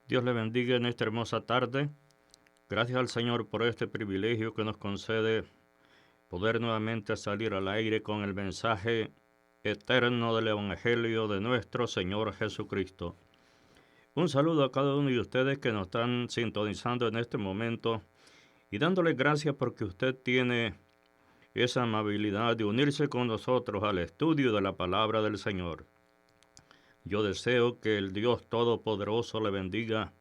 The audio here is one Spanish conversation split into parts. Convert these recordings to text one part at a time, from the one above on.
Dios le bendiga en esta hermosa tarde. Gracias al Señor por este privilegio que nos concede poder nuevamente salir al aire con el mensaje eterno del Evangelio de nuestro Señor Jesucristo. Un saludo a cada uno de ustedes que nos están sintonizando en este momento y dándoles gracias porque usted tiene esa amabilidad de unirse con nosotros al estudio de la palabra del Señor. Yo deseo que el Dios Todopoderoso le bendiga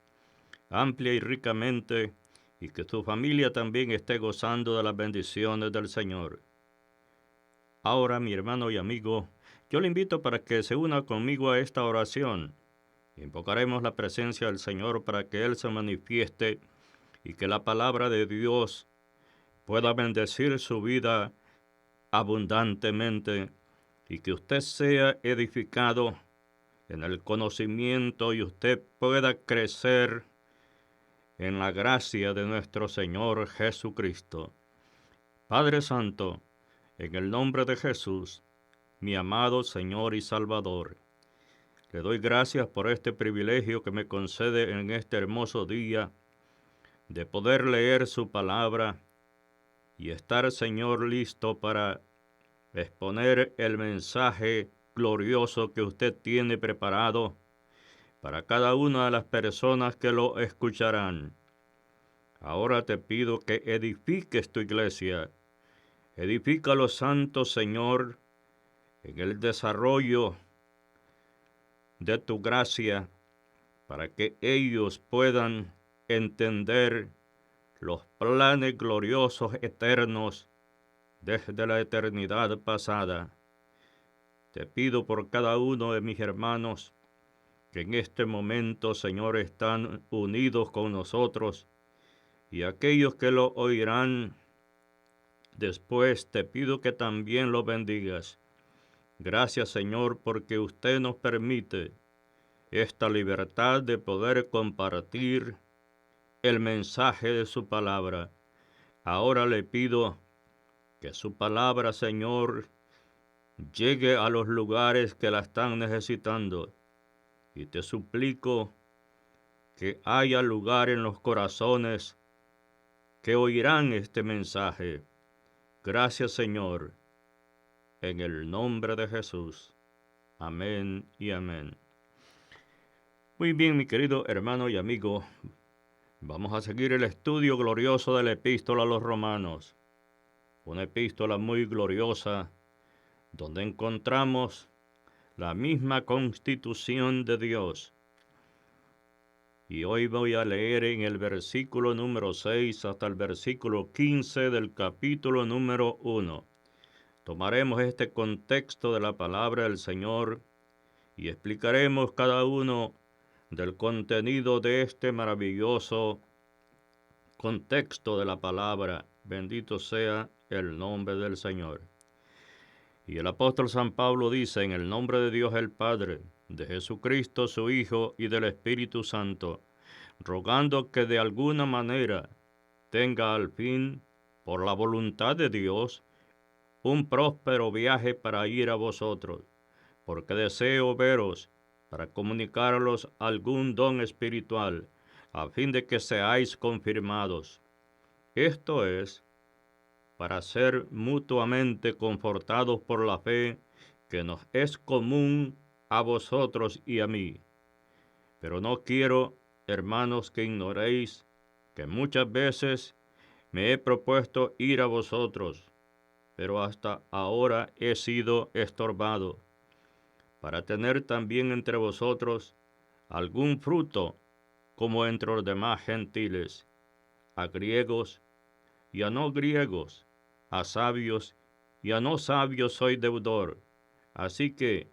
amplia y ricamente, y que su familia también esté gozando de las bendiciones del Señor. Ahora, mi hermano y amigo, yo le invito para que se una conmigo a esta oración. Invocaremos la presencia del Señor para que Él se manifieste y que la palabra de Dios pueda bendecir su vida abundantemente y que usted sea edificado en el conocimiento y usted pueda crecer en la gracia de nuestro Señor Jesucristo. Padre Santo, en el nombre de Jesús, mi amado Señor y Salvador, le doy gracias por este privilegio que me concede en este hermoso día de poder leer su palabra y estar, Señor, listo para exponer el mensaje glorioso que usted tiene preparado para cada una de las personas que lo escucharán. Ahora te pido que edifiques tu iglesia. Edifica a los santos, Señor, en el desarrollo de tu gracia, para que ellos puedan entender los planes gloriosos eternos desde la eternidad pasada. Te pido por cada uno de mis hermanos que en este momento, Señor, están unidos con nosotros, y aquellos que lo oirán después, te pido que también lo bendigas. Gracias, Señor, porque usted nos permite esta libertad de poder compartir el mensaje de su palabra. Ahora le pido que su palabra, Señor, llegue a los lugares que la están necesitando. Y te suplico que haya lugar en los corazones que oirán este mensaje. Gracias, Señor, en el nombre de Jesús. Amén y amén. Muy bien, mi querido hermano y amigo, vamos a seguir el estudio glorioso de la epístola a los romanos. Una epístola muy gloriosa, donde encontramos la misma constitución de Dios. Y hoy voy a leer en el versículo número 6 hasta el versículo 15 del capítulo número 1. Tomaremos este contexto de la palabra del Señor y explicaremos cada uno del contenido de este maravilloso contexto de la palabra. Bendito sea el nombre del Señor. Y el apóstol San Pablo dice, en el nombre de Dios el Padre, de Jesucristo su Hijo y del Espíritu Santo, rogando que de alguna manera tenga al fin, por la voluntad de Dios, un próspero viaje para ir a vosotros, porque deseo veros para comunicaros algún don espiritual, a fin de que seáis confirmados. Esto es, para ser mutuamente confortados por la fe que nos es común a vosotros y a mí. Pero no quiero, hermanos, que ignoréis que muchas veces me he propuesto ir a vosotros, pero hasta ahora he sido estorbado, para tener también entre vosotros algún fruto, como entre los demás gentiles, a griegos y a no griegos, a sabios y a no sabios soy deudor. Así que,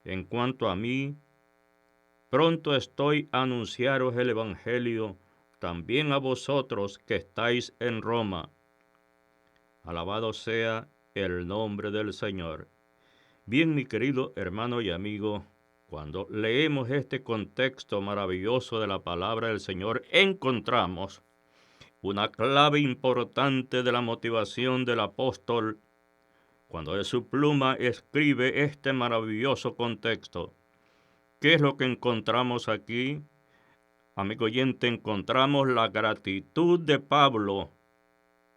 en cuanto a mí, pronto estoy a anunciaros el Evangelio también a vosotros que estáis en Roma. Alabado sea el nombre del Señor. Bien, mi querido hermano y amigo, cuando leemos este contexto maravilloso de la palabra del Señor, encontramos una clave importante de la motivación del apóstol cuando de su pluma escribe este maravilloso contexto. ¿Qué es lo que encontramos aquí? amigo oyente, encontramos la gratitud de Pablo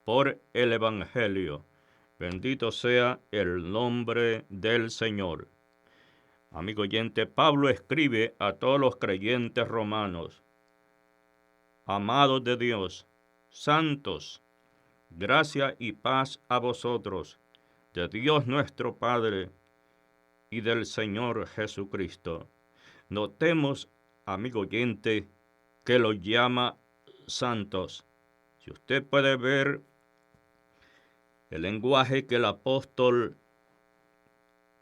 por el Evangelio. Bendito sea el nombre del Señor. Amigo oyente, Pablo escribe a todos los creyentes romanos: amados de Dios, santos, gracia y paz a vosotros, de Dios nuestro Padre y del Señor Jesucristo. Notemos, amigo oyente, que los llama santos. Si usted puede ver el lenguaje que el apóstol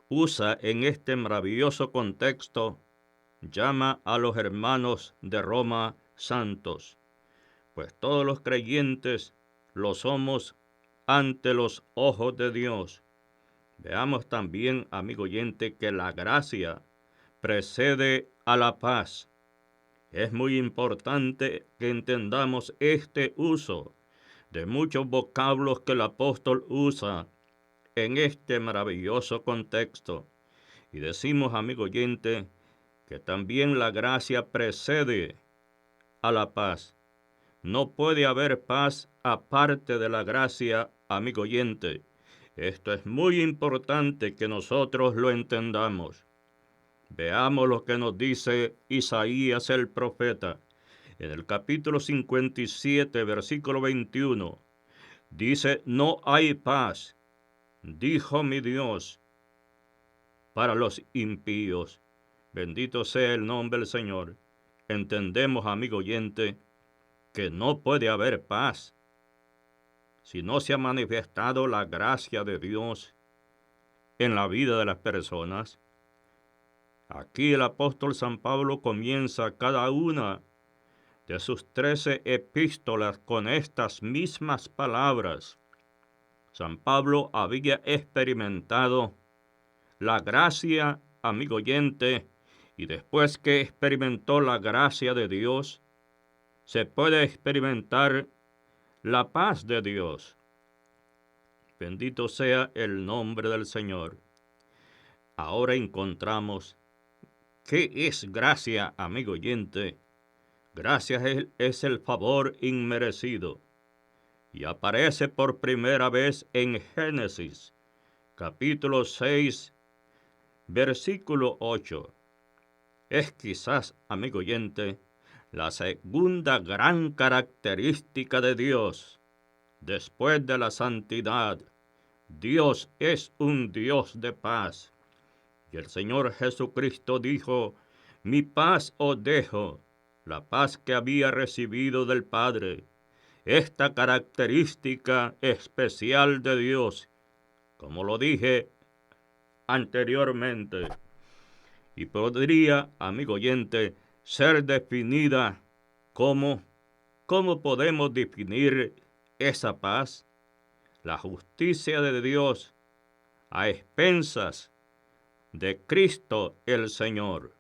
usa en este maravilloso contexto, llama a los hermanos de Roma santos, pues todos los creyentes lo somos ante los ojos de Dios. Veamos también, amigo oyente, que la gracia precede a la paz. Es muy importante que entendamos este uso de muchos vocablos que el apóstol usa en este maravilloso contexto. Y decimos, amigo oyente, que también la gracia precede a la paz. No puede haber paz aparte de la gracia, amigo oyente. Esto es muy importante que nosotros lo entendamos. Veamos lo que nos dice Isaías el profeta. En el capítulo 57, versículo 21, dice: no hay paz, dijo mi Dios, para los impíos. Bendito sea el nombre del Señor. Entendemos, amigo oyente, que no puede haber paz si no se ha manifestado la gracia de Dios en la vida de las personas. Aquí el apóstol San Pablo comienza cada una de sus 13 epístolas con estas mismas palabras. San Pablo había experimentado la gracia, amigo oyente, y después que experimentó la gracia de Dios, se puede experimentar la paz de Dios. Bendito sea el nombre del Señor. Ahora encontramos qué es gracia, amigo oyente. Gracia es el favor inmerecido, y aparece por primera vez en Génesis, capítulo 6, versículo 8. Es quizás, amigo oyente, la segunda gran característica de Dios. Después de la santidad, Dios es un Dios de paz. Y el Señor Jesucristo dijo: mi paz os dejo, la paz que había recibido del Padre. Esta característica especial de Dios, como lo dije anteriormente, y podría, amigo oyente, ser definida como, ¿cómo podemos definir esa paz? La justicia de Dios a expensas de Cristo el Señor.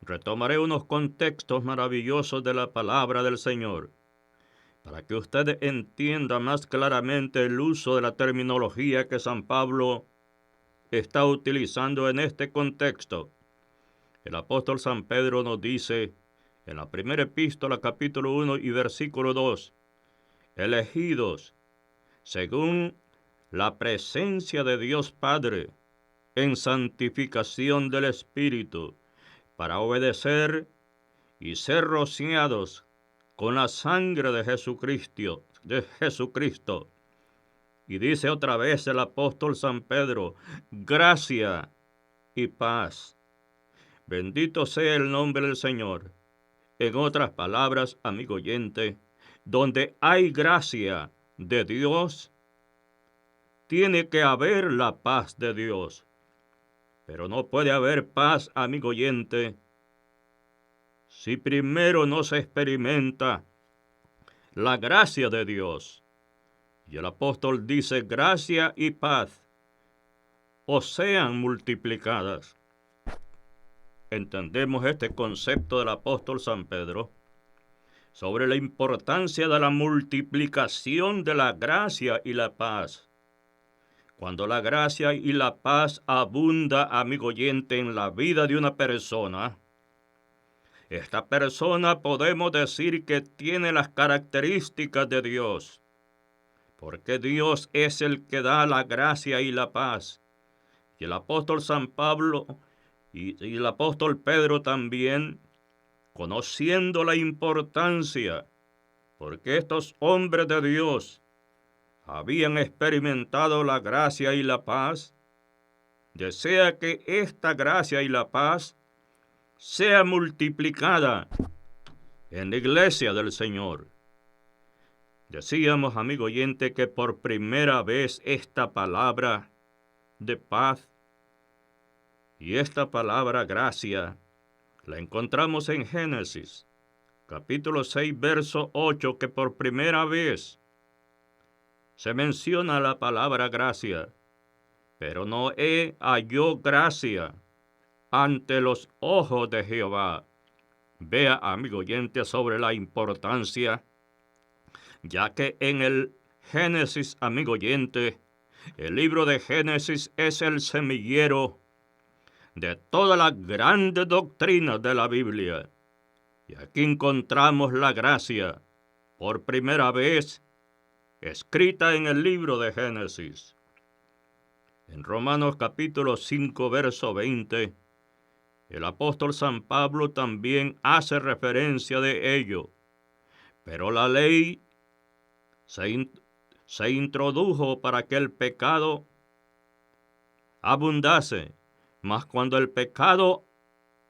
Retomaré unos contextos maravillosos de la palabra del Señor, para que usted entienda más claramente el uso de la terminología que San Pablo está utilizando en este contexto. El apóstol San Pedro nos dice en la primera epístola, capítulo 1 y versículo 2, elegidos según la presencia de Dios Padre en santificación del Espíritu, para obedecer y ser rociados con la sangre de Jesucristo. Y dice otra vez el apóstol San Pedro: gracia y paz. Bendito sea el nombre del Señor. En otras palabras, amigo oyente, donde hay gracia de Dios, tiene que haber la paz de Dios. Pero no puede haber paz, amigo oyente, si primero no se experimenta la gracia de Dios. Y el apóstol dice: gracia y paz os sean multiplicadas. Entendemos este concepto del apóstol San Pedro sobre la importancia de la multiplicación de la gracia y la paz. Cuando la gracia y la paz abunda, amigo oyente, en la vida de una persona, esta persona podemos decir que tiene las características de Dios, porque Dios es el que da la gracia y la paz. Y el apóstol San Pablo y el apóstol Pedro también, conociendo la importancia, porque estos hombres de Dios habían experimentado la gracia y la paz, desea que esta gracia y la paz sea multiplicada en la iglesia del Señor. Decíamos, amigo oyente, que por primera vez esta palabra de paz y esta palabra gracia la encontramos en Génesis, capítulo 6, verso 8, que por primera vez se menciona la palabra gracia, pero Noé halló gracia ante los ojos de Jehová. Vea, amigo oyente, sobre la importancia, ya que en el Génesis, amigo oyente, el libro de Génesis es el semillero de todas las grandes doctrinas de la Biblia. Y aquí encontramos la gracia, por primera vez, escrita en el libro de Génesis. En Romanos capítulo 5, verso 20, el apóstol San Pablo también hace referencia de ello. Pero la ley se introdujo para que el pecado abundase, mas cuando el pecado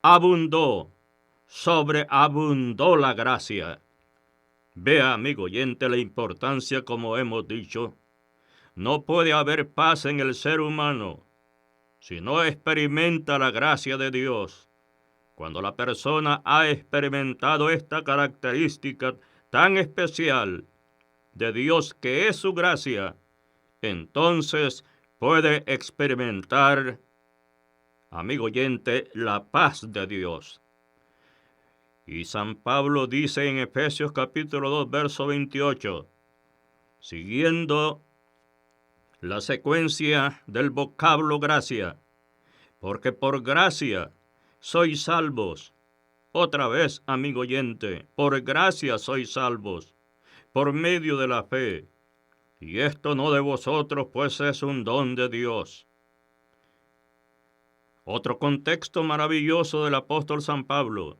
abundó, sobreabundó la gracia. Vea, amigo oyente, la importancia, como hemos dicho. No puede haber paz en el ser humano si no experimenta la gracia de Dios. Cuando la persona ha experimentado esta característica tan especial de Dios, que es su gracia, entonces puede experimentar, amigo oyente, la paz de Dios. Y San Pablo dice en Efesios capítulo 2, verso 28, siguiendo la secuencia del vocablo gracia, porque por gracia sois salvos. Otra vez, amigo oyente, por gracia sois salvos, por medio de la fe. Y esto no de vosotros, pues es un don de Dios. Otro contexto maravilloso del apóstol San Pablo,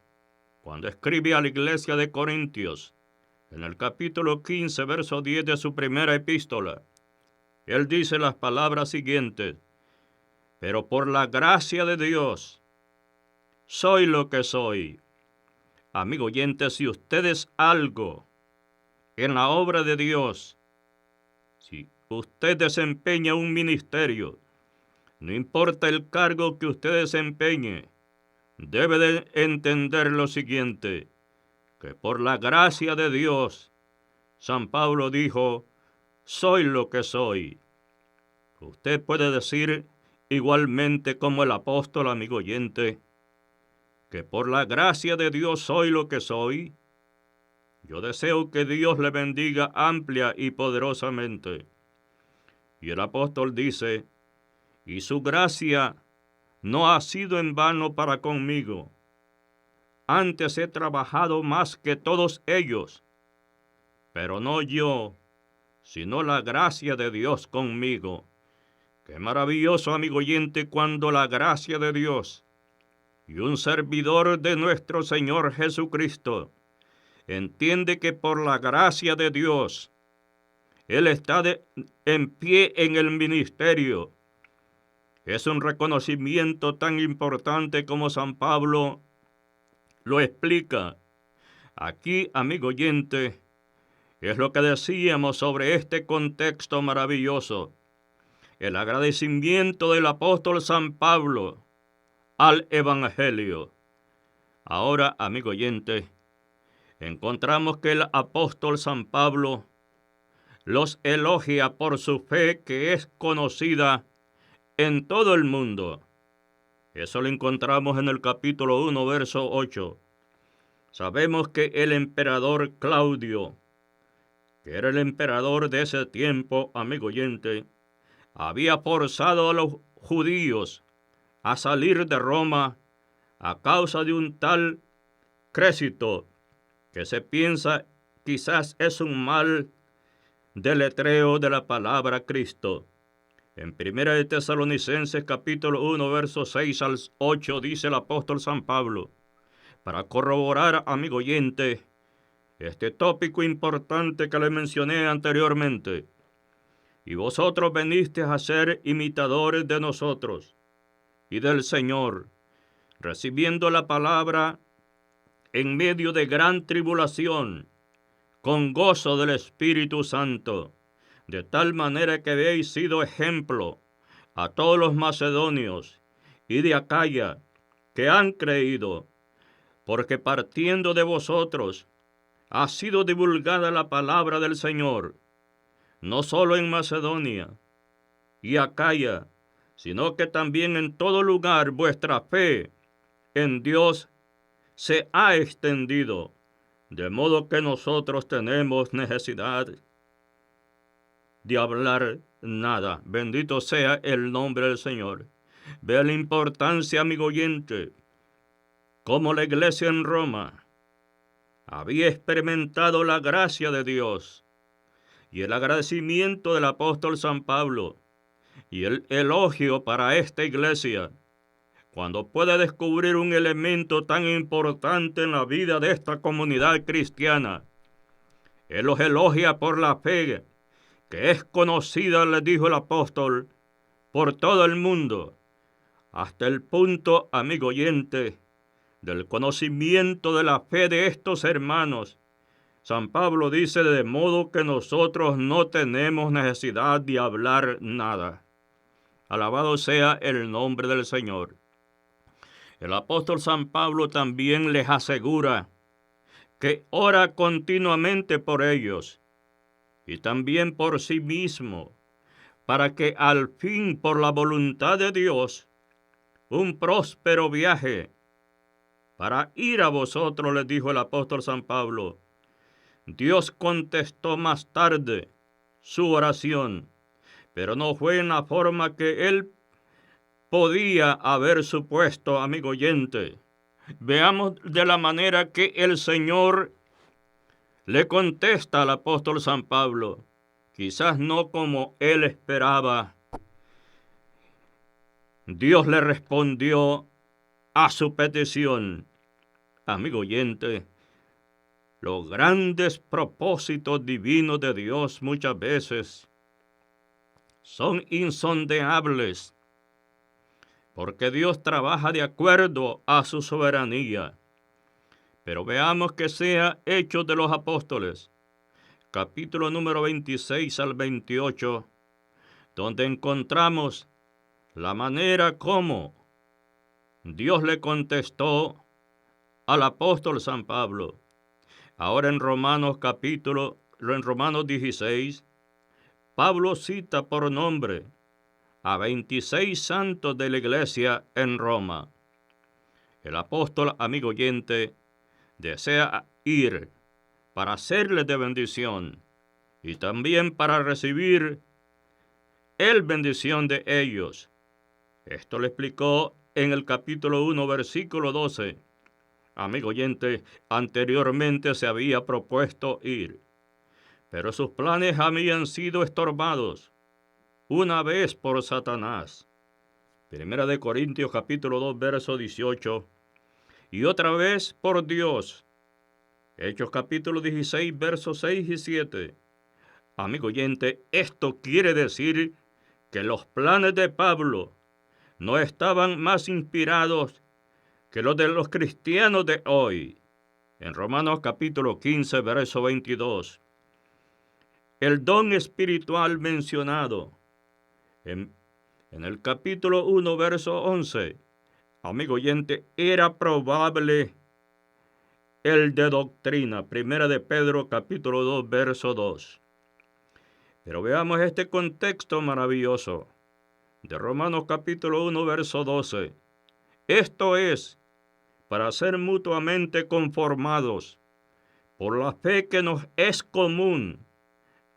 cuando escribe a la iglesia de Corintios, en el capítulo 15, verso 10 de su primera epístola, él dice las palabras siguientes: pero por la gracia de Dios, soy lo que soy. Amigo oyente, si usted es algo en la obra de Dios, si usted desempeña un ministerio, no importa el cargo que usted desempeñe, debe de entender lo siguiente, que por la gracia de Dios, San Pablo dijo, soy lo que soy. Usted puede decir igualmente como el apóstol, amigo oyente, que por la gracia de Dios soy lo que soy. Yo deseo que Dios le bendiga amplia y poderosamente. Y el apóstol dice, y su gracia no ha sido en vano para conmigo. Antes he trabajado más que todos ellos, pero no yo, sino la gracia de Dios conmigo. Qué maravilloso, amigo oyente, cuando la gracia de Dios y un servidor de nuestro Señor Jesucristo entiende que por la gracia de Dios, Él está en pie en el ministerio. Es un reconocimiento tan importante como San Pablo lo explica. Aquí, amigo oyente, es lo que decíamos sobre este contexto maravilloso. El agradecimiento del apóstol San Pablo al Evangelio. Ahora, amigo oyente, encontramos que el apóstol San Pablo los elogia por su fe, que es conocida en todo el mundo. Eso lo encontramos en el capítulo 1, verso 8. Sabemos que el emperador Claudio, que era el emperador de ese tiempo, amigo oyente, había forzado a los judíos a salir de Roma a causa de un tal crécito, que se piensa quizás es un mal deletreo de la palabra Cristo. En 1 de Tesalonicenses capítulo 1, versos 6 al 8 dice el apóstol San Pablo, para corroborar, amigo oyente, este tópico importante que le mencioné anteriormente: y vosotros venisteis a ser imitadores de nosotros y del Señor, recibiendo la palabra en medio de gran tribulación, con gozo del Espíritu Santo, de tal manera que habéis sido ejemplo a todos los macedonios y de Acaya que han creído, porque partiendo de vosotros ha sido divulgada la palabra del Señor, no solo en Macedonia y Acaya, sino que también en todo lugar vuestra fe en Dios se ha extendido, de modo que nosotros tenemos necesidad de hablar nada. Bendito sea el nombre del Señor. Vea la importancia, amigo oyente, como la iglesia en Roma había experimentado la gracia de Dios y el agradecimiento del apóstol San Pablo y el elogio para esta iglesia, cuando puede descubrir un elemento tan importante en la vida de esta comunidad cristiana. Él los elogia por la fe, que es conocida, le dijo el apóstol, por todo el mundo, hasta el punto, amigo oyente, del conocimiento de la fe de estos hermanos. San Pablo dice, de modo que nosotros no tenemos necesidad de hablar nada. Alabado sea el nombre del Señor. El apóstol San Pablo también les asegura que ora continuamente por ellos y también por sí mismo, para que al fin, por la voluntad de Dios, un próspero viaje para ir a vosotros, les dijo el apóstol San Pablo. Dios contestó más tarde su oración, pero no fue en la forma que él podía haber supuesto, amigo oyente. Veamos de la manera que el Señor le contesta al apóstol San Pablo, quizás no como él esperaba. Dios le respondió a su petición. Amigo oyente, los grandes propósitos divinos de Dios muchas veces son insondeables, porque Dios trabaja de acuerdo a su soberanía. Pero veamos que sea Hechos de los Apóstoles, capítulo número 26 al 28, donde encontramos la manera como Dios le contestó al apóstol San Pablo. Ahora en Romanos 16, Pablo cita por nombre a 26 santos de la iglesia en Roma. El apóstol, amigo oyente, desea ir para hacerles de bendición y también para recibir el bendición de ellos. Esto le explicó en el capítulo 1, versículo 12. Amigo oyente, anteriormente se había propuesto ir, pero sus planes habían sido estorbados una vez por Satanás. Primera de Corintios capítulo 2, verso 18. Y otra vez por Dios. Hechos capítulo 16, versos 6 y 7. Amigo oyente, esto quiere decir que los planes de Pablo no estaban más inspirados que los de los cristianos de hoy. En Romanos capítulo 15, verso 22. El don espiritual mencionado en el capítulo 1, verso 11, amigo oyente, era probable el de doctrina. Primera de Pedro capítulo 2, verso 2. Pero veamos este contexto maravilloso de Romanos capítulo 1, verso 12. Esto es, para ser mutuamente conformados por la fe que nos es común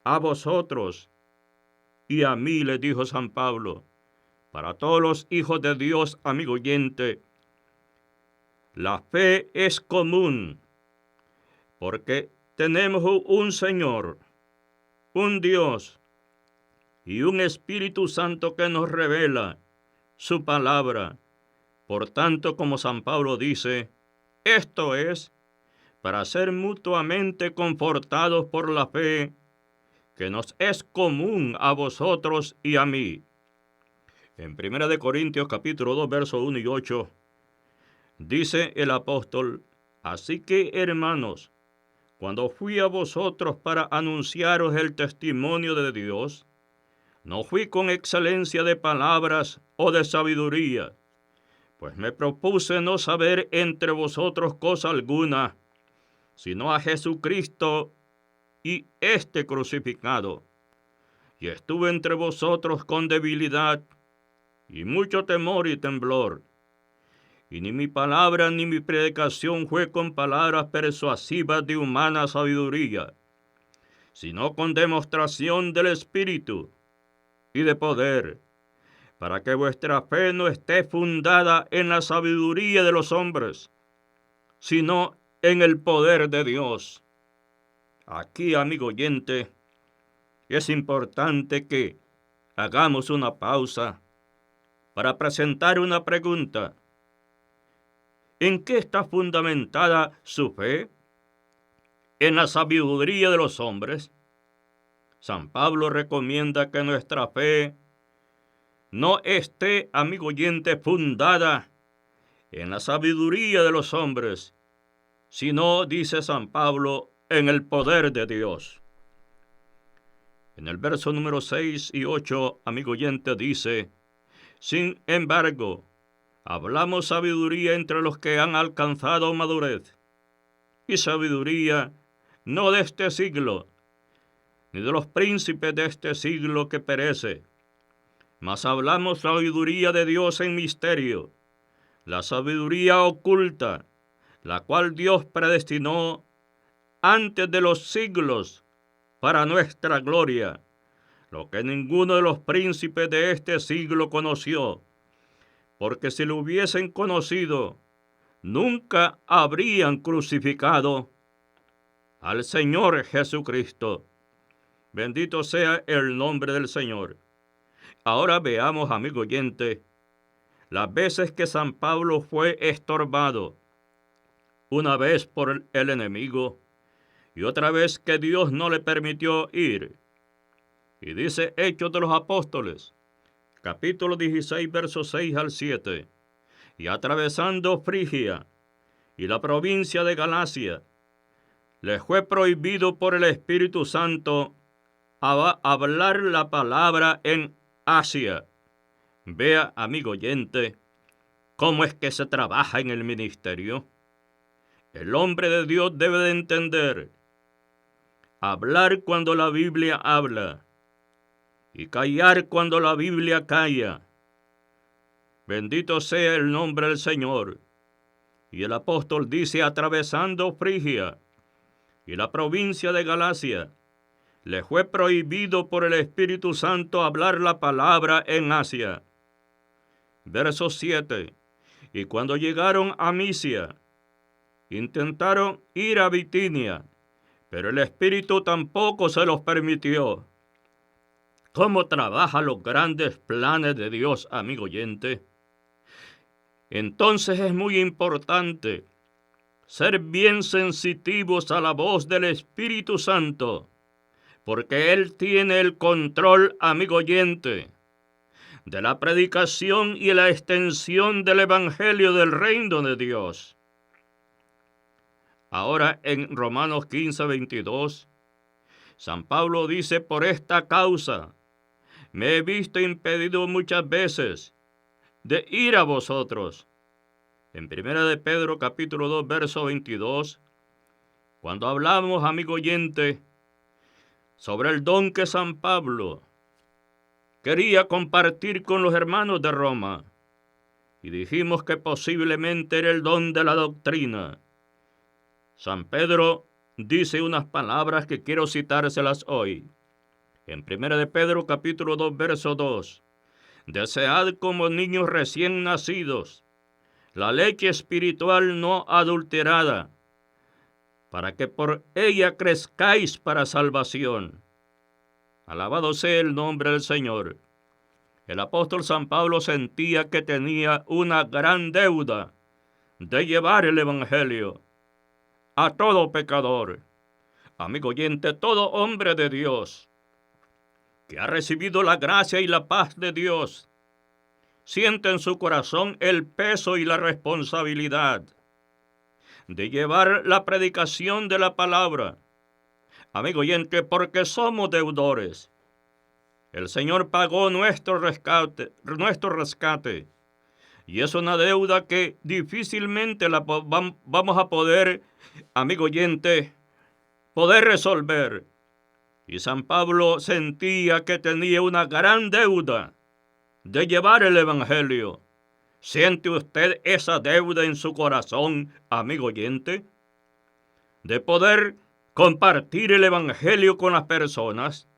a vosotros y a mí, les dijo San Pablo, para todos los hijos de Dios, amigo oyente, La fe es común, porque tenemos un Señor, un Dios y un Espíritu Santo que nos revela su palabra. Por tanto, como San Pablo dice, esto es para ser mutuamente confortados por la fe que nos es común a vosotros y a mí. En 1 Corintios capítulo 2, versos 1 y 8, dice el apóstol, así que, hermanos, cuando fui a vosotros para anunciaros el testimonio de Dios, no fui con excelencia de palabras o de sabiduría, pues me propuse no saber entre vosotros cosa alguna, sino a Jesucristo y este crucificado. Y estuve entre vosotros con debilidad y mucho temor y temblor. Y ni mi palabra ni mi predicación fue con palabras persuasivas de humana sabiduría, sino con demostración del Espíritu y de poder, para que vuestra fe no esté fundada en la sabiduría de los hombres, sino en el poder de Dios. Aquí, amigo oyente, es importante que hagamos una pausa para presentar una pregunta. ¿En qué está fundamentada su fe? ¿En la sabiduría de los hombres? San Pablo recomienda que nuestra fe no esté, amigo oyente, fundada en la sabiduría de los hombres, sino, dice San Pablo, en el poder de Dios. En el verso número 6 y 8, amigo oyente, dice, sin embargo, hablamos sabiduría entre los que han alcanzado madurez, y sabiduría no de este siglo, ni de los príncipes de este siglo que perece, mas hablamos sabiduría de Dios en misterio, la sabiduría oculta, la cual Dios predestinó antes de los siglos para nuestra gloria, lo que ninguno de los príncipes de este siglo conoció, porque si lo hubiesen conocido, nunca habrían crucificado al Señor Jesucristo. Bendito sea el nombre del Señor. Ahora veamos, amigo oyente, las veces que San Pablo fue estorbado, una vez por el enemigo y otra vez que Dios no le permitió ir. Y dice Hechos de los Apóstoles, capítulo 16, versos 6 al 7, y atravesando Frigia y la provincia de Galacia, les fue prohibido por el Espíritu Santo hablar la palabra en Asia. Vea, amigo oyente, cómo es que se trabaja en el ministerio. El hombre de Dios debe de entender, hablar cuando la Biblia habla y callar cuando la Biblia calla. Bendito sea el nombre del Señor. Y el apóstol dice, atravesando Frigia y la provincia de Galacia, le fue prohibido por el Espíritu Santo hablar la palabra en Asia. Verso 7. Y cuando llegaron a Misia, intentaron ir a Bitinia, pero el Espíritu tampoco se los permitió. ¿Cómo trabaja los grandes planes de Dios, amigo oyente? Entonces es muy importante ser bien sensitivos a la voz del Espíritu Santo, porque Él tiene el control, amigo oyente, de la predicación y la extensión del Evangelio del Reino de Dios. Ahora en Romanos 15, 22, San Pablo dice, por esta causa me he visto impedido muchas veces de ir a vosotros. En 1 de Pedro capítulo 2, verso 22, cuando hablamos, amigo oyente, sobre el don que San Pablo quería compartir con los hermanos de Roma, y dijimos que posiblemente era el don de la doctrina. San Pedro dice unas palabras que quiero citárselas hoy. En 1 de Pedro capítulo 2, verso 2, desead como niños recién nacidos la leche espiritual no adulterada, para que por ella crezcáis para salvación. Alabado sea el nombre del Señor. El apóstol San Pablo sentía que tenía una gran deuda de llevar el Evangelio a todo pecador. Amigo oyente, todo hombre de Dios que ha recibido la gracia y la paz de Dios, siente en su corazón el peso y la responsabilidad de llevar la predicación de la palabra. Amigo oyente, porque somos deudores. El Señor pagó nuestro rescate, y es una deuda que difícilmente vamos a poder, amigo oyente, poder resolver. Y San Pablo sentía que tenía una gran deuda de llevar el Evangelio. ¿Siente usted esa deuda en su corazón, amigo oyente? De poder compartir el Evangelio con las personas.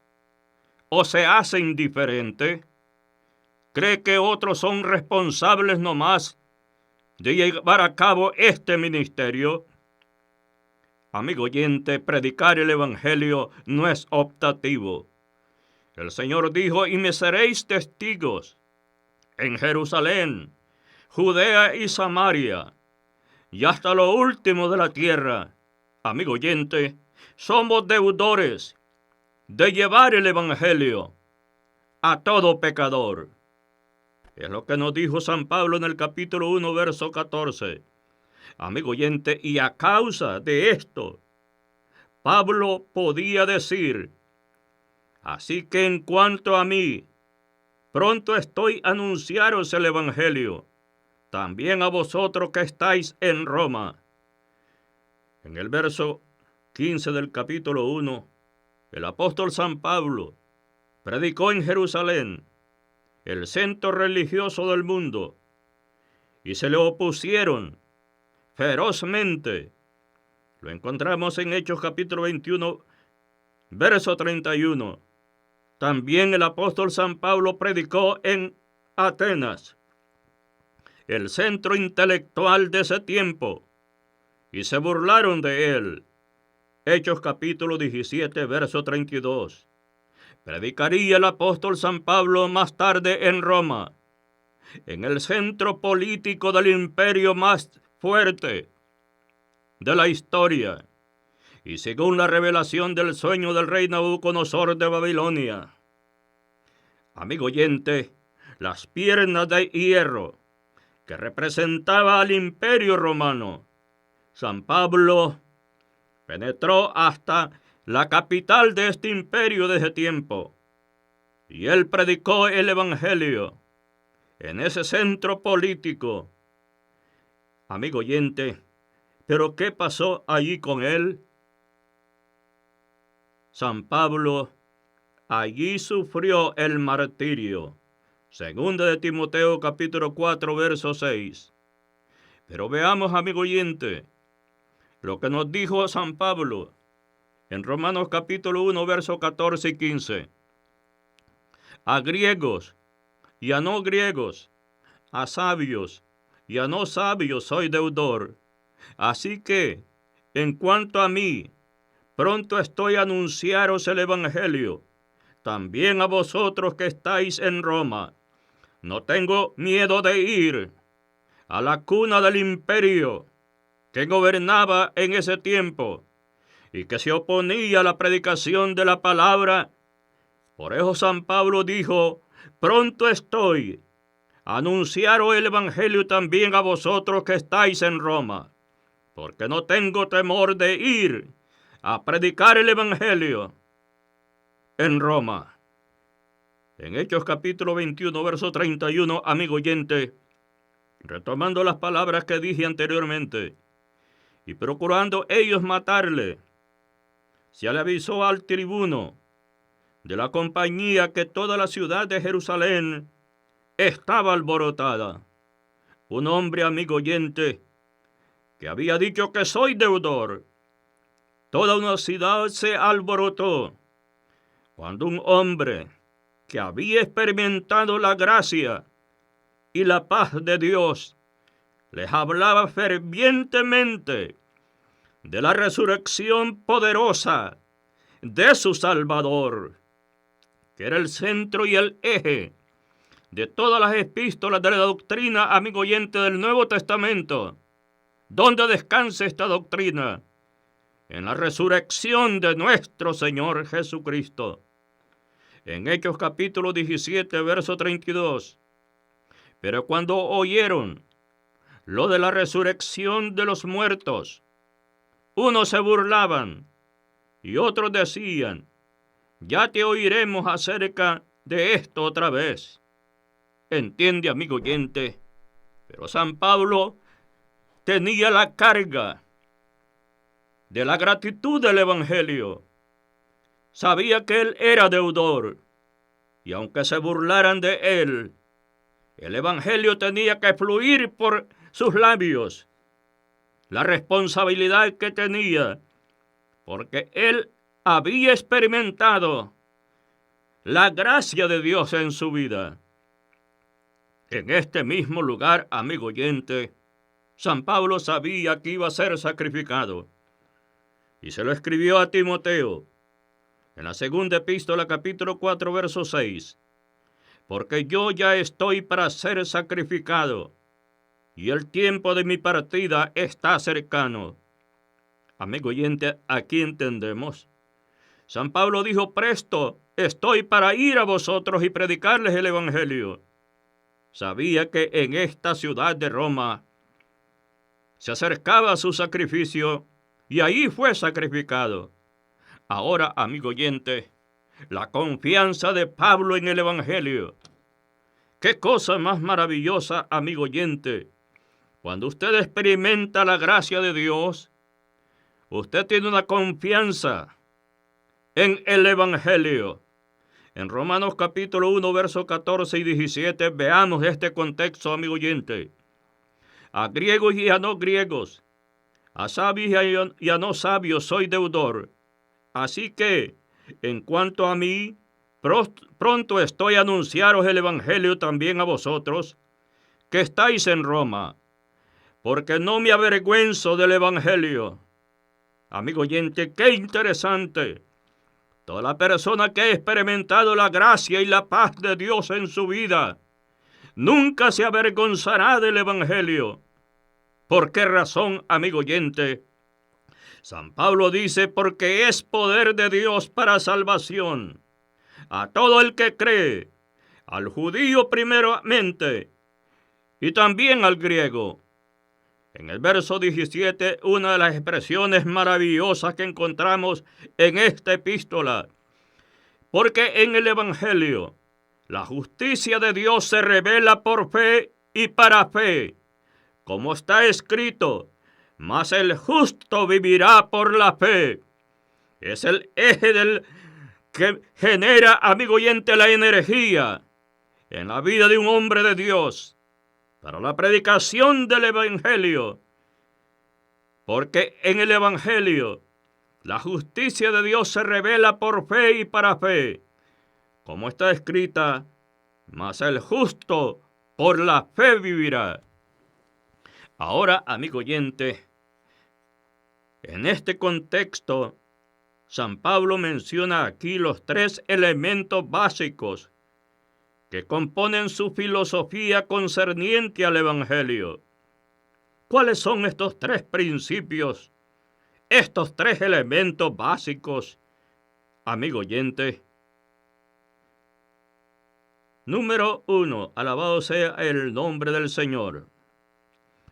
¿O se hace indiferente? ¿Cree que otros son responsables nomás de llevar a cabo este ministerio? Amigo oyente, predicar el Evangelio no es optativo. El Señor dijo, y me seréis testigos en Jerusalén, Judea y Samaria, y hasta lo último de la tierra. Amigo oyente, somos deudores de llevar el Evangelio a todo pecador. Es lo que nos dijo San Pablo en el capítulo 1, verso 14. Amigo oyente, y a causa de esto, Pablo podía decir, así que en cuanto a mí, pronto estoy a anunciaros el Evangelio, también a vosotros que estáis en Roma. En el verso 15 del capítulo 1, el apóstol San Pablo predicó en Jerusalén, el centro religioso del mundo, y se le opusieron ferozmente. Lo encontramos en Hechos capítulo 21, verso 31. También el apóstol San Pablo predicó en Atenas, el centro intelectual de ese tiempo, y se burlaron de él. Hechos capítulo 17, verso 32. Predicaría el apóstol San Pablo más tarde en Roma, en el centro político del imperio más fuerte de la historia, y según la revelación del sueño del rey Nabucodonosor de Babilonia. Amigo oyente, las piernas de hierro que representaba al imperio romano, San Pablo penetró hasta la capital de este imperio de ese tiempo, y él predicó el Evangelio en ese centro político. Amigo oyente, ¿pero qué pasó allí con él? San Pablo allí sufrió el martirio. Segunda de Timoteo capítulo 4, verso 6. Pero veamos, amigo oyente, lo que nos dijo San Pablo en Romanos capítulo 1, verso 14 y 15. A griegos y a no griegos, a sabios y a no sabios soy deudor. Así que, en cuanto a mí, pronto estoy a anunciaros el Evangelio, también a vosotros que estáis en Roma. No tengo miedo de ir a la cuna del imperio que gobernaba en ese tiempo y que se oponía a la predicación de la palabra. Por eso San Pablo dijo, pronto estoy a anunciaros el Evangelio también a vosotros que estáis en Roma, porque no tengo temor de ir a predicar el Evangelio en Roma. En Hechos capítulo 21, verso 31, amigo oyente, retomando las palabras que dije anteriormente, y procurando ellos matarle, se le avisó al tribuno de la compañía que toda la ciudad de Jerusalén estaba alborotada. Un hombre, amigo oyente, que había dicho que soy deudor. Toda una ciudad se alborotó cuando un hombre que había experimentado la gracia y la paz de Dios les hablaba fervientemente de la resurrección poderosa de su Salvador, que era el centro y el eje de todas las epístolas de la doctrina, amigo oyente, del Nuevo Testamento. ¿Dónde descansa esta doctrina? En la resurrección de nuestro Señor Jesucristo. En Hechos capítulo 17, verso 32. Pero cuando oyeron lo de la resurrección de los muertos, unos se burlaban y otros decían: ya te oiremos acerca de esto otra vez. Entiende, amigo oyente, pero San Pablo tenía la carga de la gratitud del Evangelio. Sabía que él era deudor, y aunque se burlaran de él, el Evangelio tenía que fluir por sus labios. La responsabilidad que tenía, porque él había experimentado la gracia de Dios en su vida. En este mismo lugar, amigo oyente, San Pablo sabía que iba a ser sacrificado, y se lo escribió a Timoteo en la segunda epístola, capítulo 4, verso 6. Porque yo ya estoy para ser sacrificado, y el tiempo de mi partida está cercano. Amigo oyente, aquí entendemos. San Pablo dijo: presto estoy para ir a vosotros y predicarles el Evangelio. Sabía que en esta ciudad de Roma se acercaba su sacrificio, y ahí fue sacrificado. Ahora, amigo oyente, la confianza de Pablo en el Evangelio. Qué cosa más maravillosa, amigo oyente. Cuando usted experimenta la gracia de Dios, usted tiene una confianza en el Evangelio. En Romanos capítulo 1, versos 14 y 17, veamos este contexto, amigo oyente. A griegos y a no griegos, a sabios y a no sabios soy deudor. Así que, en cuanto a mí, pronto estoy a anunciaros el Evangelio también a vosotros, que estáis en Roma, porque no me avergüenzo del Evangelio. Amigo oyente, qué interesante. Toda la persona que ha experimentado la gracia y la paz de Dios en su vida, nunca se avergonzará del Evangelio. ¿Por qué razón, amigo oyente? San Pablo dice: porque es poder de Dios para salvación a todo el que cree, al judío primeramente y también al griego. En el verso 17, una de las expresiones maravillosas que encontramos en esta epístola: porque en el Evangelio la justicia de Dios se revela por fe y para fe, como está escrito: mas el justo vivirá por la fe. Es el eje del que genera, amigo oyente, la energía en la vida de un hombre de Dios para la predicación del Evangelio. Porque en el Evangelio la justicia de Dios se revela por fe y para fe, como está escrita: mas el justo por la fe vivirá. Ahora, amigo oyente, en este contexto, San Pablo menciona aquí los tres elementos básicos que componen su filosofía concerniente al Evangelio. ¿Cuáles son estos tres principios, estos tres elementos básicos, amigo oyente? Número 1, alabado sea el nombre del Señor.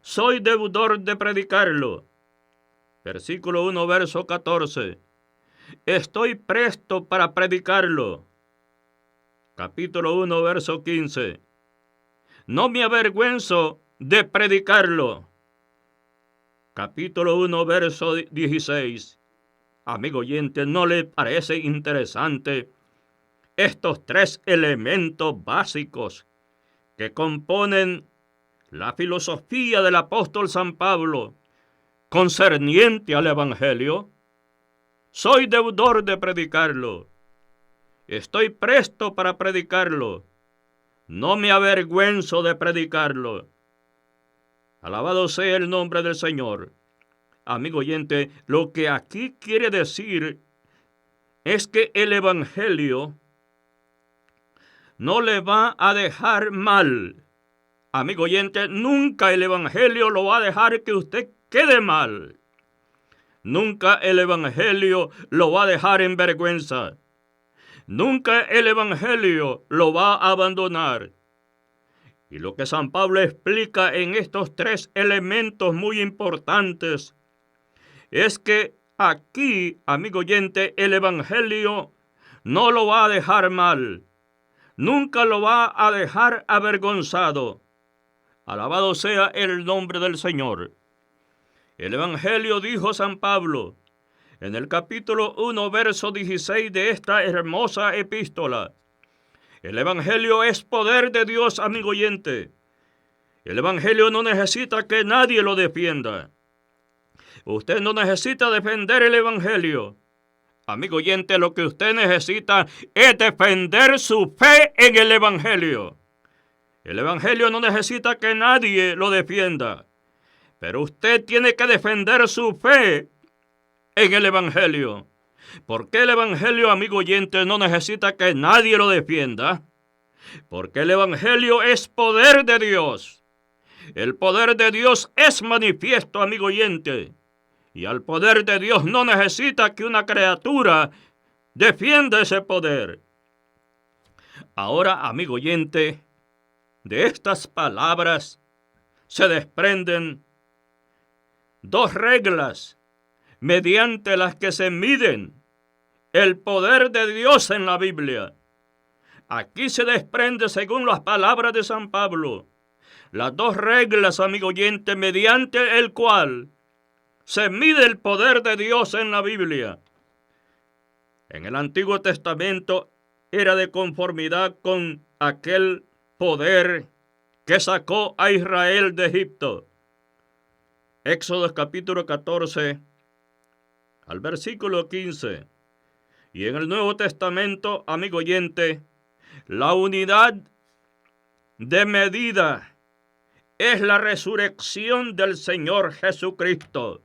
Soy deudor de predicarlo. Versículo 1, verso 14. Estoy presto para predicarlo. Capítulo 1, verso 15. No me avergüenzo de predicarlo. Capítulo 1, verso 16. Amigo oyente, ¿no le parece interesante estos tres elementos básicos que componen la filosofía del apóstol San Pablo concerniente al Evangelio? Soy deudor de predicarlo. Estoy presto para predicarlo. No me avergüenzo de predicarlo. Alabado sea el nombre del Señor. Amigo oyente, lo que aquí quiere decir es que el Evangelio no le va a dejar mal. Amigo oyente, nunca el Evangelio lo va a dejar que usted quede mal. Nunca el Evangelio lo va a dejar en vergüenza. Nunca el Evangelio lo va a abandonar. Y lo que San Pablo explica en estos tres elementos muy importantes es que aquí, amigo oyente, el Evangelio no lo va a dejar mal. Nunca lo va a dejar avergonzado. Alabado sea el nombre del Señor. El Evangelio, dijo San Pablo, en el capítulo 1, verso 16 de esta hermosa epístola. El Evangelio es poder de Dios, amigo oyente. El Evangelio no necesita que nadie lo defienda. Usted no necesita defender el Evangelio. Amigo oyente, lo que usted necesita es defender su fe en el Evangelio. El Evangelio no necesita que nadie lo defienda. Pero usted tiene que defender su fe en el Evangelio. ¿Por qué el Evangelio, amigo oyente, no necesita que nadie lo defienda? Porque el Evangelio es poder de Dios. El poder de Dios es manifiesto, amigo oyente. Y al poder de Dios no necesita que una criatura defienda ese poder. Ahora, amigo oyente, de estas palabras se desprenden dos reglas mediante las que se miden el poder de Dios en la Biblia. Aquí se desprende, según las palabras de San Pablo, las dos reglas, amigo oyente, mediante el cual se mide el poder de Dios en la Biblia. En el Antiguo Testamento era de conformidad con aquel poder que sacó a Israel de Egipto. Éxodo capítulo 14, al versículo 15. Y en el Nuevo Testamento, amigo oyente, la unidad de medida es la resurrección del Señor Jesucristo.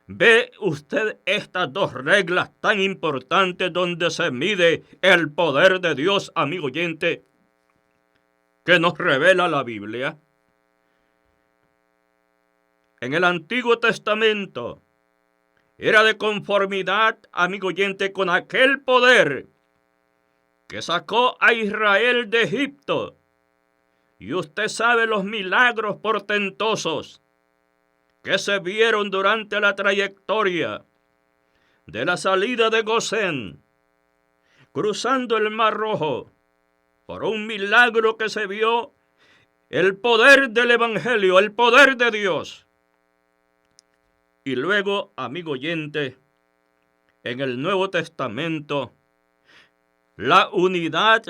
¿Ve usted estas dos reglas tan importantes donde se mide el poder de Dios, amigo oyente, que nos revela la Biblia? En el Antiguo Testamento era de conformidad, amigo oyente, con aquel poder que sacó a Israel de Egipto. Y usted sabe los milagros portentosos que se vieron durante la trayectoria de la salida de Gosén, cruzando el Mar Rojo, por un milagro que se vio, el poder del Evangelio, el poder de Dios. Y luego, amigo oyente, en el Nuevo Testamento, la unidad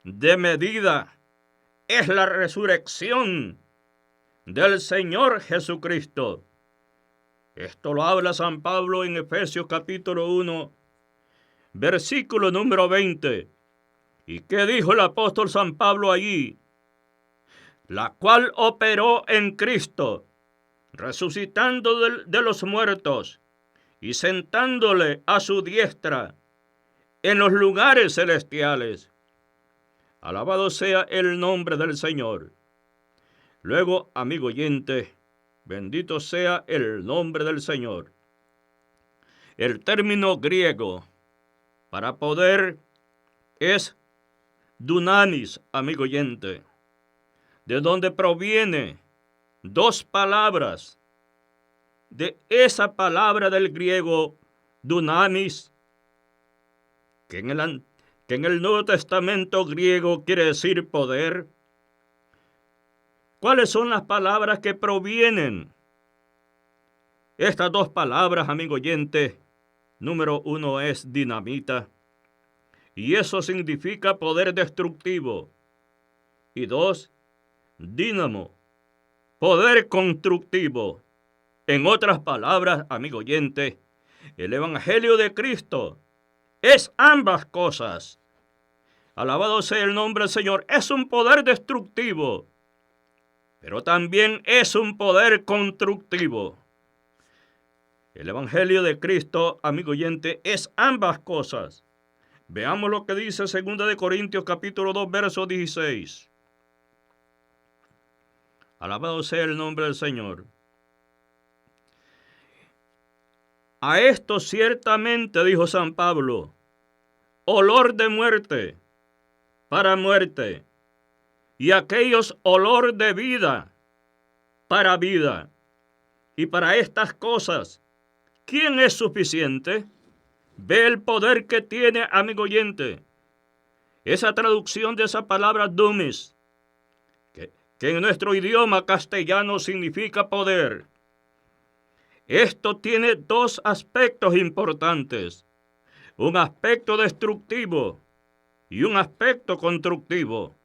de medida es la resurrección del Señor Jesucristo. Esto lo habla San Pablo en Efesios capítulo 1, versículo número 20. ¿Y qué dijo el apóstol San Pablo allí? La cual operó en Cristo, resucitando de los muertos y sentándole a su diestra en los lugares celestiales. Alabado sea el nombre del Señor. Luego, amigo oyente, bendito sea el nombre del Señor. El término griego para poder es dunamis, amigo oyente, de donde proviene dos palabras. De esa palabra del griego dunamis, que en el Nuevo Testamento griego quiere decir poder. ¿Cuáles son las palabras que provienen? Estas dos palabras, amigo oyente, número uno es dinamita, y eso significa poder destructivo. Y dos, dínamo, poder constructivo. En otras palabras, amigo oyente, el Evangelio de Cristo es ambas cosas. Alabado sea el nombre del Señor. Es un poder destructivo pero también es un poder constructivo. El Evangelio de Cristo, amigo oyente, es ambas cosas. Veamos lo que dice 2 Corintios capítulo 2, verso 16. Alabado sea el nombre del Señor. A esto ciertamente, dijo San Pablo, olor de muerte para muerte, y aquellos olor de vida para vida. Y para estas cosas, ¿quién es suficiente? Ve el poder que tiene, amigo oyente. Esa traducción de esa palabra dunamis, que en nuestro idioma castellano significa poder. Esto tiene dos aspectos importantes. Un aspecto destructivo y un aspecto constructivo.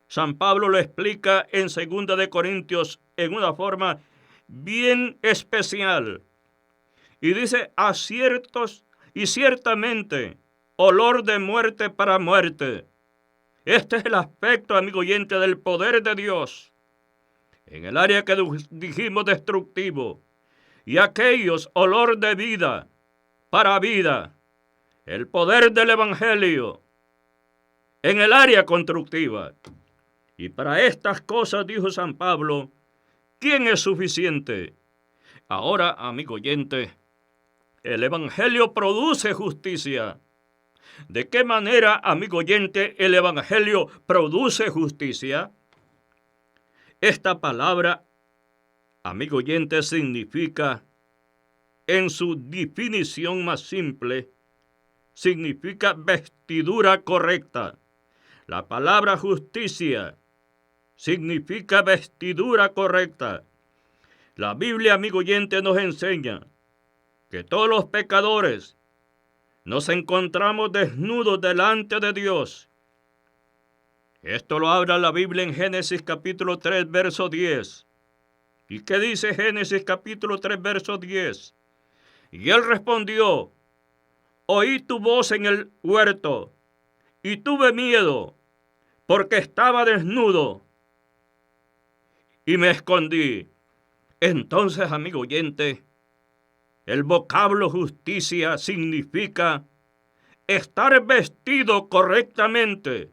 San Pablo lo explica en 2 Corintios en una forma bien especial. Y dice, a ciertos y ciertamente, olor de muerte para muerte. Este es el aspecto, amigo oyente, del poder de Dios. En el área que dijimos destructivo. Y aquellos, olor de vida para vida. El poder del Evangelio. En el área constructiva. Y para estas cosas, dijo San Pablo, ¿quién es suficiente? Ahora, amigo oyente, el Evangelio produce justicia. ¿De qué manera, amigo oyente, el Evangelio produce justicia? Esta palabra, amigo oyente, significa, en su definición más simple, significa vestidura correcta. La palabra justicia significa vestidura correcta. La Biblia, amigo oyente, nos enseña que todos los pecadores nos encontramos desnudos delante de Dios. Esto lo habla la Biblia en Génesis capítulo 3, verso 10. ¿Y qué dice Génesis capítulo 3, verso 10? Y él respondió, oí tu voz en el huerto, y tuve miedo, porque estaba desnudo, y me escondí. Entonces, amigo oyente, el vocablo justicia significa estar vestido correctamente.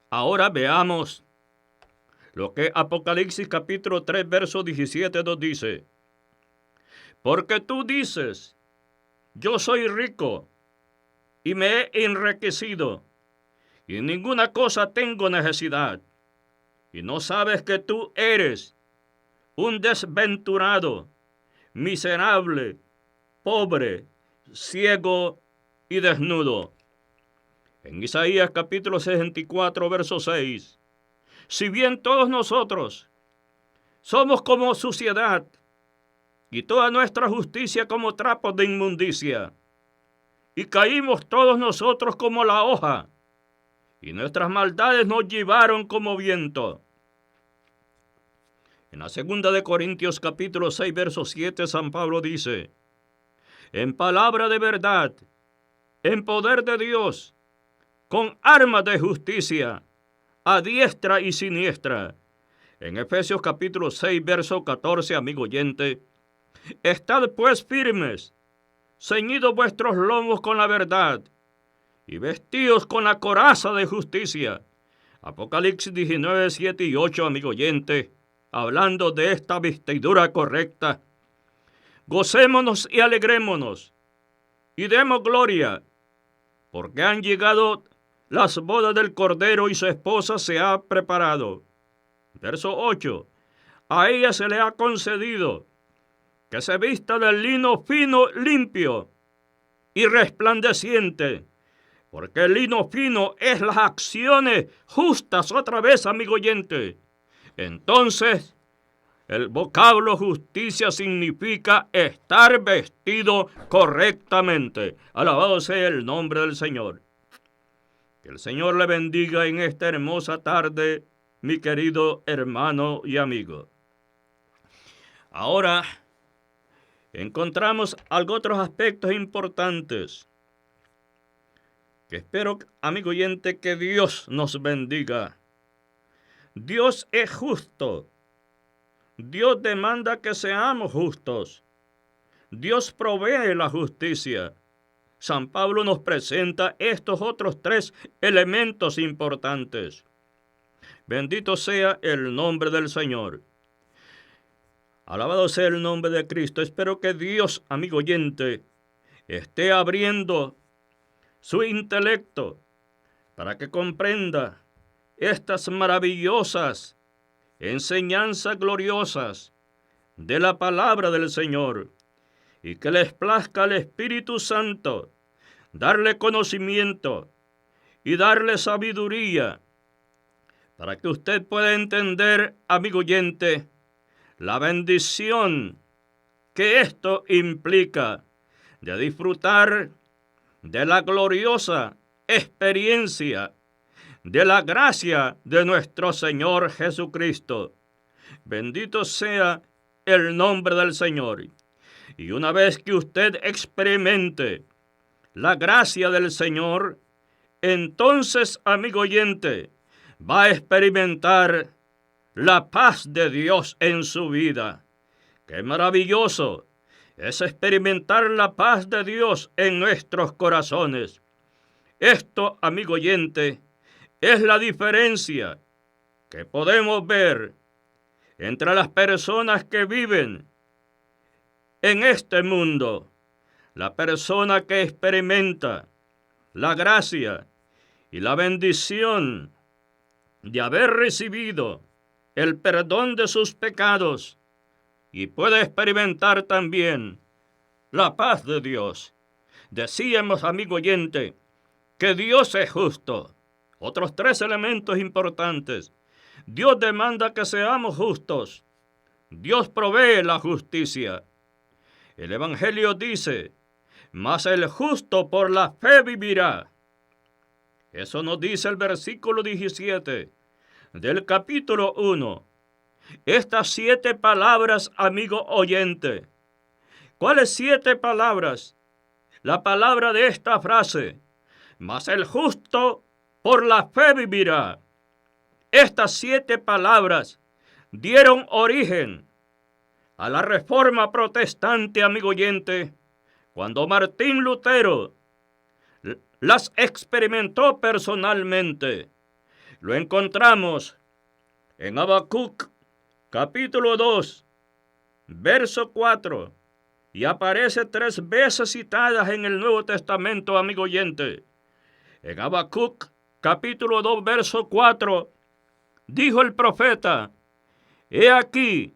Ahora veamos lo que Apocalipsis capítulo 3, verso 17 nos dice. Porque tú dices, yo soy rico y me he enriquecido, y en ninguna cosa tengo necesidad, y no sabes que tú eres un desventurado, miserable, pobre, ciego y desnudo. En Isaías capítulo 64, verso 6. Si bien todos nosotros somos como suciedad, y toda nuestra justicia como trapos de inmundicia, y caímos todos nosotros como la hoja, y nuestras maldades nos llevaron como viento. En la 2 Corintios capítulo 6, verso 7, San Pablo dice, en palabra de verdad, en poder de Dios, con armas de justicia, a diestra y siniestra. En Efesios capítulo 6, verso 14, amigo oyente, estad pues firmes, ceñidos vuestros lomos con la verdad, y vestidos con la coraza de justicia. Apocalipsis 19, 7 y 8, amigo oyente, hablando de esta vestidura correcta. Gocémonos y alegrémonos, y demos gloria, porque han llegado las bodas del Cordero y su esposa se ha preparado. Verso 8. A ella se le ha concedido que se vista del lino fino, limpio y resplandeciente, porque el lino fino es las acciones justas, otra vez, amigo oyente. Entonces, el vocablo justicia significa estar vestido correctamente. Alabado sea el nombre del Señor. Que el Señor le bendiga en esta hermosa tarde, mi querido hermano y amigo. Ahora encontramos otros aspectos importantes que espero, amigo oyente, que Dios nos bendiga. Dios es justo. Dios demanda que seamos justos. Dios provee la justicia. San Pablo nos presenta estos otros tres elementos importantes. Bendito sea el nombre del Señor. Alabado sea el nombre de Cristo. Espero que Dios, amigo oyente, esté abriendo su intelecto para que comprenda estas maravillosas enseñanzas gloriosas de la palabra del Señor, y que les plazca al Espíritu Santo darle conocimiento y darle sabiduría para que usted pueda entender, amigo oyente, la bendición que esto implica de disfrutar de la gloriosa experiencia de la gracia de nuestro Señor Jesucristo. Bendito sea el nombre del Señor. Y una vez que usted experimente la gracia del Señor, entonces, amigo oyente, va a experimentar la paz de Dios en su vida. ¡Qué maravilloso es experimentar la paz de Dios en nuestros corazones! Esto, amigo oyente, es la diferencia que podemos ver entre las personas que viven en este mundo. La persona que experimenta la gracia y la bendición de haber recibido el perdón de sus pecados y puede experimentar también la paz de Dios. Decíamos, amigo oyente, que Dios es justo. Otros tres elementos importantes. Dios demanda que seamos justos. Dios provee la justicia. El Evangelio dice, mas el justo por la fe vivirá. Eso nos dice el versículo 17 del capítulo 1. Estas 7 palabras, amigo oyente. ¿Cuáles 7 palabras? La palabra de esta frase, mas el justo por la fe vivirá. Estas 7 palabras dieron origen a la Reforma Protestante, amigo oyente, cuando Martín Lutero las experimentó personalmente. Lo encontramos en Habacuc, capítulo 2, verso 4, y aparece 3 veces citadas en el Nuevo Testamento, amigo oyente. En Habacuc, capítulo 2, verso 4, dijo el profeta, he aquí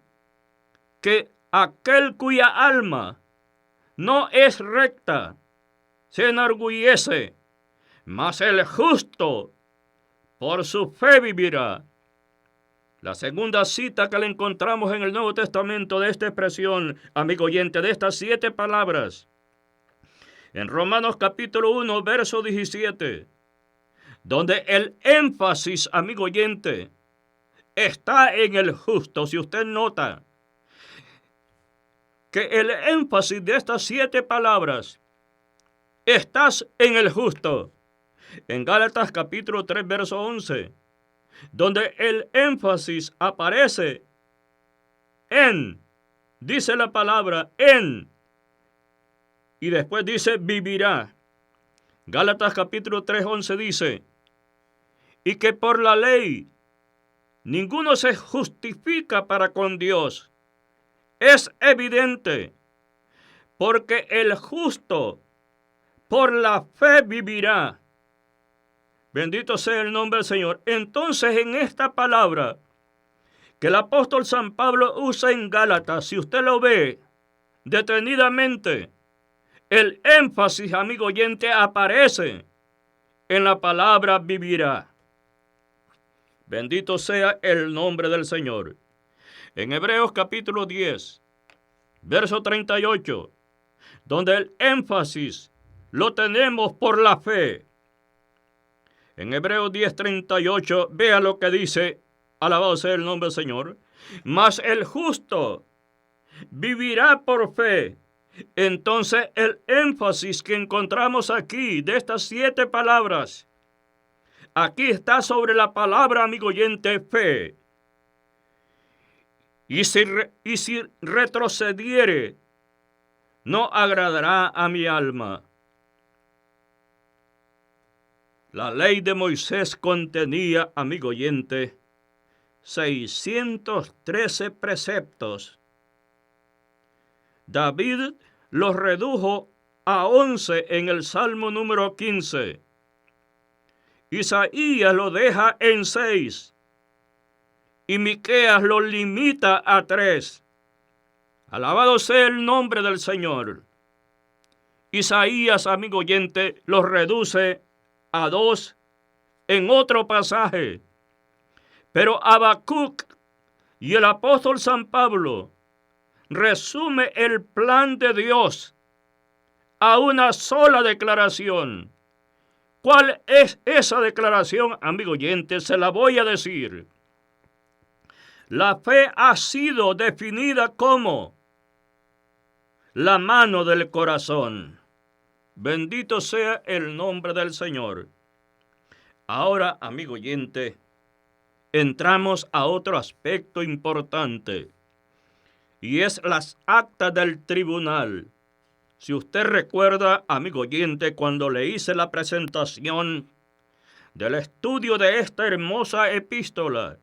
que aquel cuya alma no es recta se enorgullece, mas el justo por su fe vivirá. La segunda cita que le encontramos en el Nuevo Testamento de esta expresión, amigo oyente, de estas 7 palabras, en Romanos capítulo 1, verso 17, donde el énfasis, amigo oyente, está en el justo. Si usted nota que el énfasis de estas 7 palabras está en el justo. En Gálatas capítulo 3, verso 11, donde el énfasis aparece en, dice la palabra en, y después dice vivirá. Gálatas capítulo 3, 11 dice, y que por la ley ninguno se justifica para con Dios. Es evidente, porque el justo por la fe vivirá. Bendito sea el nombre del Señor. Entonces, en esta palabra que el apóstol San Pablo usa en Gálatas, si usted lo ve detenidamente, el énfasis, amigo oyente, aparece en la palabra vivirá. Bendito sea el nombre del Señor. En Hebreos capítulo 10, verso 38, donde el énfasis lo tenemos por la fe. En Hebreos 10:38, vea lo que dice, alabado sea el nombre del Señor, mas el justo vivirá por fe. Entonces el énfasis que encontramos aquí de estas 7 palabras Aquí está sobre la palabra, amigo oyente, fe. Y si retrocediere, no agradará a mi alma. La ley de Moisés contenía, amigo oyente, 613 preceptos. David los redujo a 11 en el Salmo número 15. Isaías lo deja en 6. Y Miqueas lo limita a 3. Alabado sea el nombre del Señor. Isaías, amigo oyente, lo reduce a 2 en otro pasaje. Pero Habacuc y el apóstol San Pablo resume el plan de Dios a una sola declaración. ¿Cuál es esa declaración, amigo oyente? Se la voy a decir. La fe ha sido definida como la mano del corazón. Bendito sea el nombre del Señor. Ahora, amigo oyente, entramos a otro aspecto importante, y es las actas del tribunal. Si usted recuerda, amigo oyente, cuando le hice la presentación del estudio de esta hermosa epístola,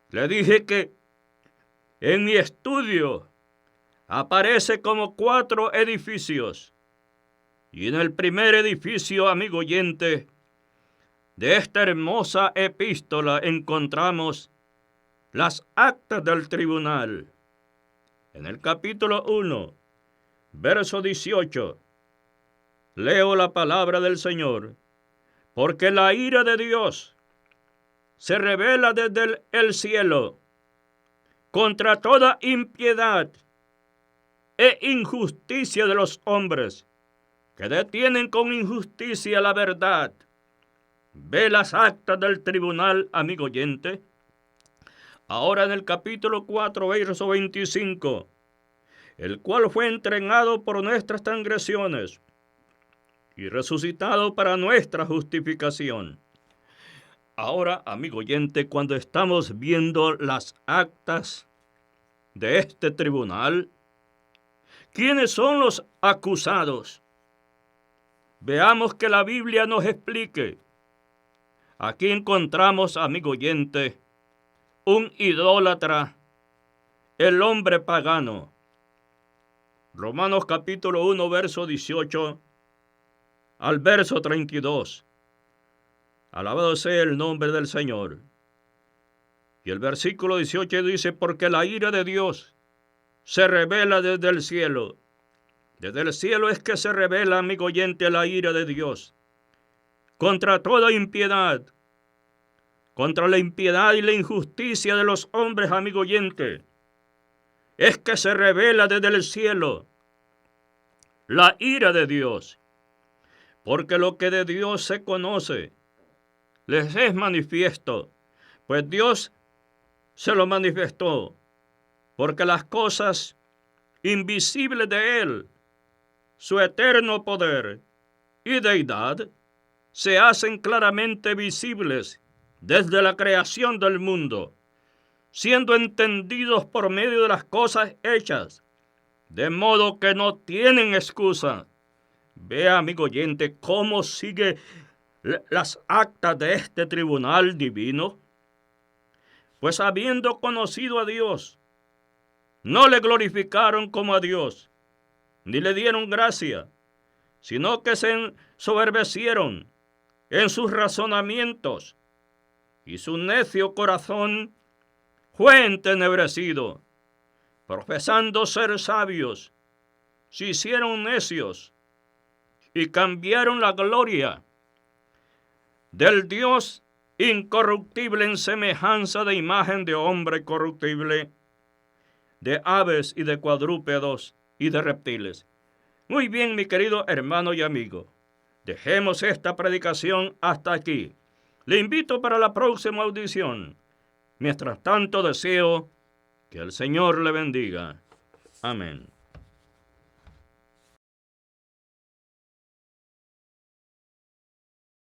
le dije que en mi estudio aparece como 4 edificios. Y en el primer edificio, amigo oyente, de esta hermosa epístola encontramos las actas del tribunal. En el capítulo 1, verso 18, leo la palabra del Señor. Porque la ira de Dios se revela desde el cielo contra toda impiedad e injusticia de los hombres que detienen con injusticia la verdad. Ve las actas del tribunal, amigo oyente. Ahora en el capítulo 4, verso 25, el cual fue entregado por nuestras transgresiones y resucitado para nuestra justificación. Ahora, amigo oyente, cuando estamos viendo las actas de este tribunal, ¿quiénes son los acusados? Veamos que la Biblia nos explique. Aquí encontramos, amigo oyente, un idólatra, el hombre pagano. Romanos capítulo 1, verso 18 al verso 32. Alabado sea el nombre del Señor. Y el versículo 18 dice, porque la ira de Dios se revela desde el cielo. Desde el cielo es que se revela, amigo oyente, la ira de Dios contra toda impiedad, contra la impiedad y la injusticia de los hombres, amigo oyente. Es que se revela desde el cielo la ira de Dios, porque lo que de Dios se conoce les es manifiesto, pues Dios se lo manifestó, porque las cosas invisibles de Él, su eterno poder y deidad, se hacen claramente visibles desde la creación del mundo, siendo entendidos por medio de las cosas hechas, de modo que no tienen excusa. Vea, amigo oyente, cómo sigue las actas de este tribunal divino. Pues habiendo conocido a Dios, no le glorificaron como a Dios, ni le dieron gracia, sino que se ensoberbecieron en sus razonamientos, y su necio corazón fue entenebrecido. Profesando ser sabios, se hicieron necios y cambiaron la gloria del Dios incorruptible en semejanza de imagen de hombre corruptible, de aves y de cuadrúpedos y de reptiles. Muy bien, mi querido hermano y amigo, dejemos esta predicación hasta aquí. Le invito para la próxima audición. Mientras tanto, deseo que el Señor le bendiga. Amén.